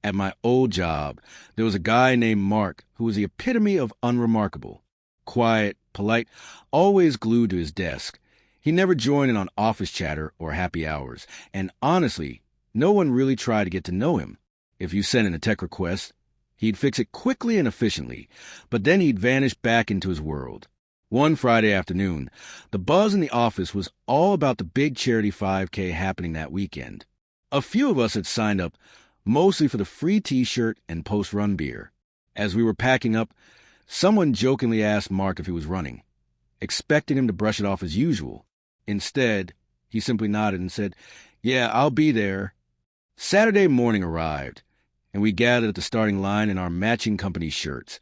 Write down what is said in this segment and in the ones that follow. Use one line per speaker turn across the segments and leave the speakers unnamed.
At my old job, there was a guy named Mark who was the epitome of unremarkable. Quiet, polite, always glued to his desk. He never joined in on office chatter or happy hours, and honestly, no one really tried to get to know him. If you sent in a tech request, he'd fix it quickly and efficiently, but then he'd vanish back into his world. One Friday afternoon, the buzz in the office was all about the big charity 5K happening that weekend. A few of us had signed up, mostly for the free t-shirt and post-run beer. As we were packing up, someone jokingly asked Mark if he was running, expecting him to brush it off as usual. Instead, he simply nodded and said, "Yeah, I'll be there." Saturday morning arrived, and we gathered at the starting line in our matching company shirts,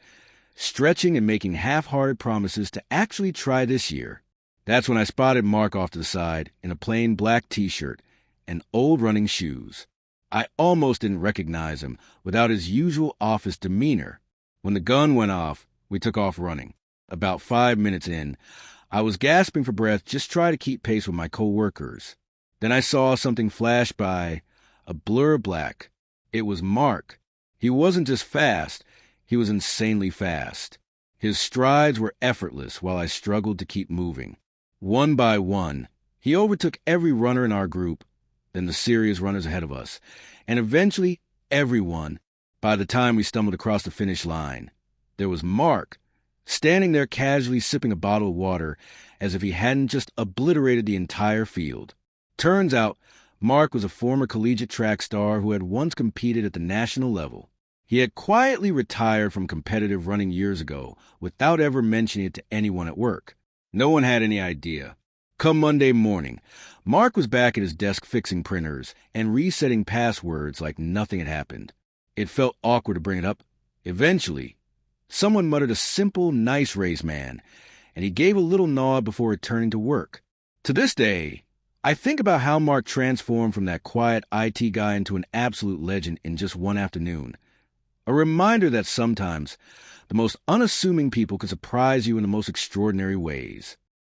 stretching and making half-hearted promises to actually try this year. That's when I spotted Mark off to the side in a plain black t-shirt and old running shoes. I almost didn't recognize him without his usual office demeanor. When the gun went off, we took off running. About 5 minutes in, I was gasping for breath just trying to keep pace with my co-workers. Then I saw something flash by, a blur of black. It was Mark. He wasn't just fast, he was insanely fast. His strides were effortless while I struggled to keep moving. One by one, he overtook every runner in our group, then the serious runners ahead of us, and eventually everyone by the time we stumbled across the finish line. There was Mark, standing there casually sipping a bottle of water as if he hadn't just obliterated the entire field. Turns out, Mark was a former collegiate track star who had once competed at the national level. He had quietly retired from competitive running years ago without ever mentioning it to anyone at work. No one had any idea. Come Monday morning, Mark was back at his desk fixing printers and resetting passwords like nothing had happened. It felt awkward to bring it up. Eventually, someone muttered a simple, "Nice race, man," and he gave a little nod before returning to work. To this day, I think about how Mark transformed from that quiet IT guy into an absolute legend in just one afternoon. A reminder that sometimes the most unassuming people can surprise you in the most extraordinary ways.